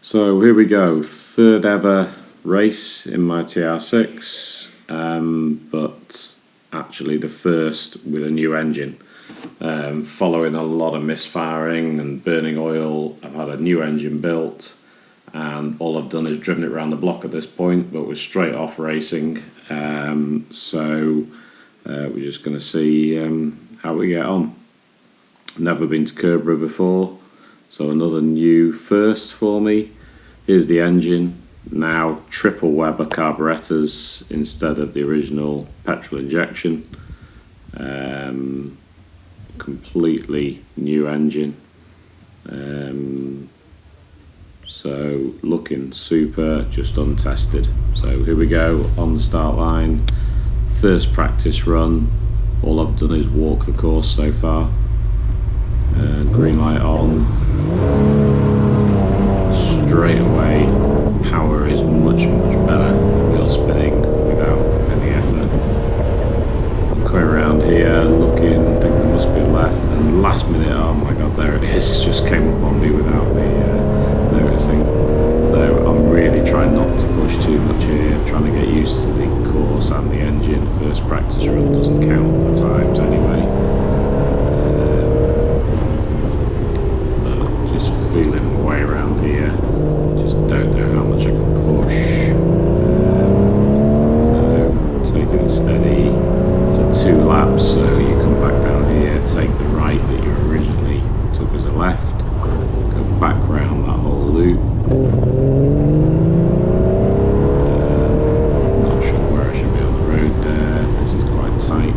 So here we go, third ever race in my TR6, but actually the first with a new engine. Following a lot of misfiring and burning oil, I've had a new engine built, and all I've done is driven it around the block at this point, but we're straight off racing. So we're just going to see how we get on. Never been to Curborough before, so another new first for me. Here's the engine, now triple Weber carburetors instead of the original petrol injection. Completely new engine. So looking super, just untested. So here we go on the start line. First practice run. All I've done is walk the course so far. Green light on. Straight away, power is much better. Wheel spinning without any effort. I'm coming around here, looking, thinking there must be a left, and last minute, oh my god, there it is. Just came up on me without me noticing. So I'm really trying not to push too much here. Trying to get used to the course and the engine. First practice run doesn't count for times anyway. Feeling my way around here, just don't know how much I can push, so taking it steady. So 2 laps, so you come back down here, take the right that you originally took as a left, go back round that whole loop. Not sure where I should be on the road there, this is quite tight.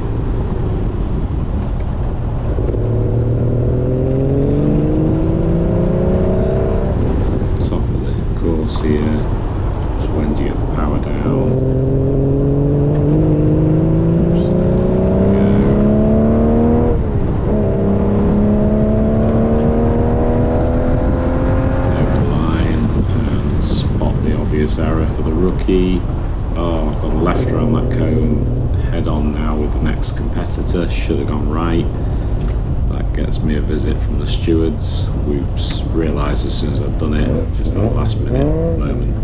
Here, just when do you get the power down? Over the line and spot the obvious error for the rookie. Oh, I've gone left around that cone, head on now with the next competitor, should have gone right. That gets me a visit from the stewards. Whoops, realised as soon as I've done it, just that last minute moment.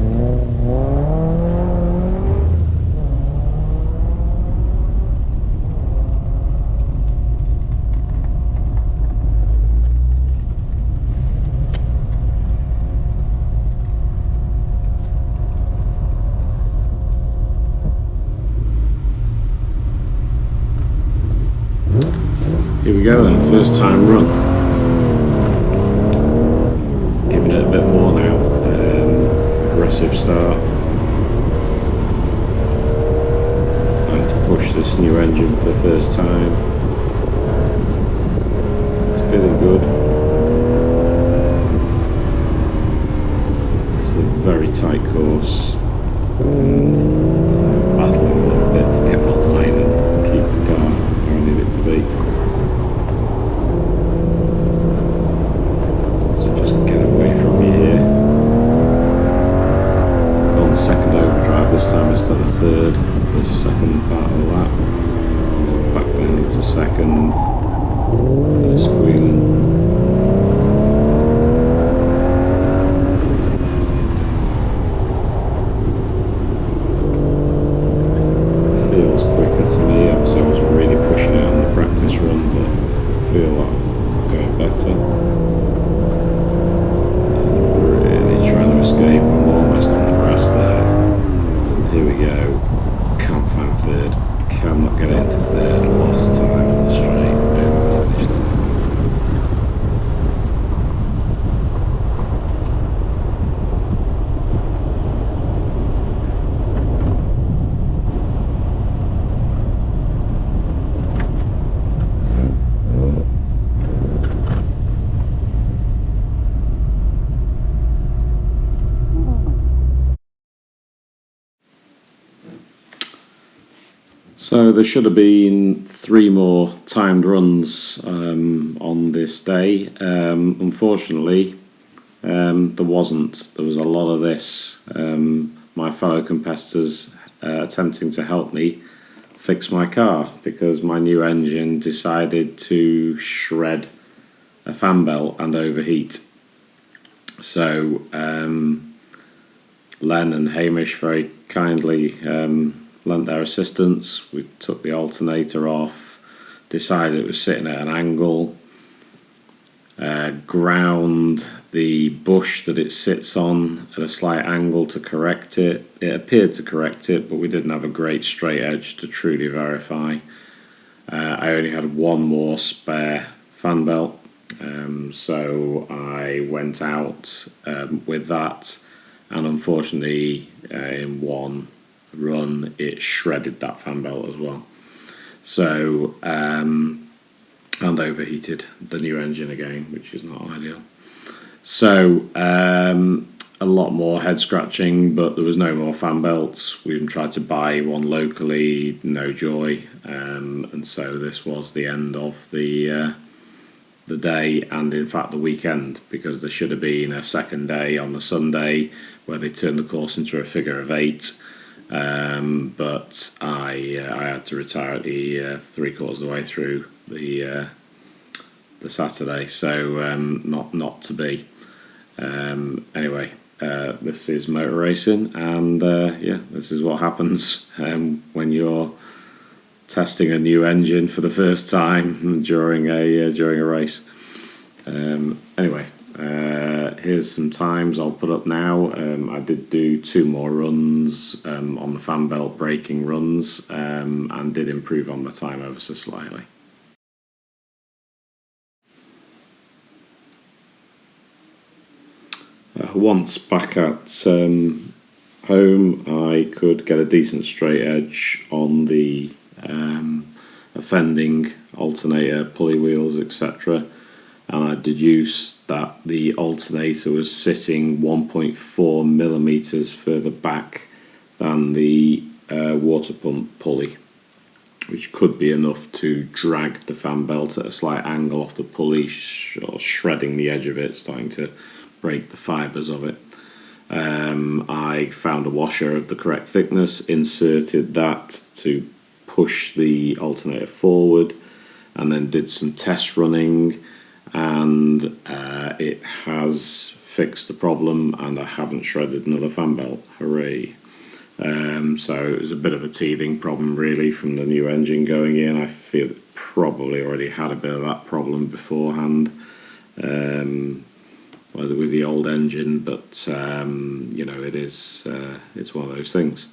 Here we go then, first time run. Giving it a bit more now. Aggressive start. Starting to push this new engine for the first time. It's feeling good. It's a very tight course. Battling a little bit to get my line and keep the car where I need it to be. Second overdrive this time instead of third, the second part of the lap. Back down to second, squealing. Feels quicker to me, obviously I wasn't really pushing it on the practice run, but I feel like I'm going better. Really trying to escape, I'm almost on the grass there. Here we go, can't find third, cannot get into third, lost time on the straight, over the finish line. So there should have been 3 more timed runs on this day. Unfortunately, there wasn't. There was a lot of this. My fellow competitors attempting to help me fix my car because my new engine decided to shred a fan belt and overheat. So Len and Hamish very kindly lent their assistance. We took the alternator off, decided it was sitting at an angle, ground the bush that it sits on at a slight angle to correct it. It appeared to correct it, but we didn't have a great straight edge to truly verify. I only had one more spare fan belt, so I went out with that, and unfortunately in one run it shredded that fan belt as well. So and overheated the new engine again, which is not ideal. So a lot more head scratching, but there was no more fan belts. We even tried to buy one locally, no joy, and so this was the end of the day, and in fact the weekend, because there should have been a second day on the Sunday where they turned the course into a figure of 8. But I had to retire at the 3/4 of the way through the Saturday, so not to be. Anyway, this is motor racing, and this is what happens when you're testing a new engine for the first time during a race. Anyway. Here's some times I'll put up now. I did do 2 more runs on the fan belt braking runs, and did improve on my time ever so slightly. Once back at home, I could get a decent straight edge on the offending alternator, pulley wheels, etc. And I deduced that the alternator was sitting 1.4 millimeters further back than the water pump pulley, which could be enough to drag the fan belt at a slight angle off the pulley, shredding the edge of it, starting to break the fibres of it. I found a washer of the correct thickness, inserted that to push the alternator forward, and then did some test running, and it has fixed the problem, and I haven't shredded another fan belt. Hooray. So it was a bit of a teething problem really from the new engine going in. I feel it probably already had a bit of that problem beforehand with the old engine, but it is it's one of those things.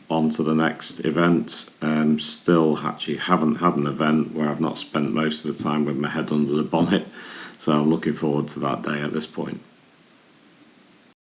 On to the next event. Still actually haven't had an event where I've not spent most of the time with my head under the bonnet, so I'm looking forward to that day at this point.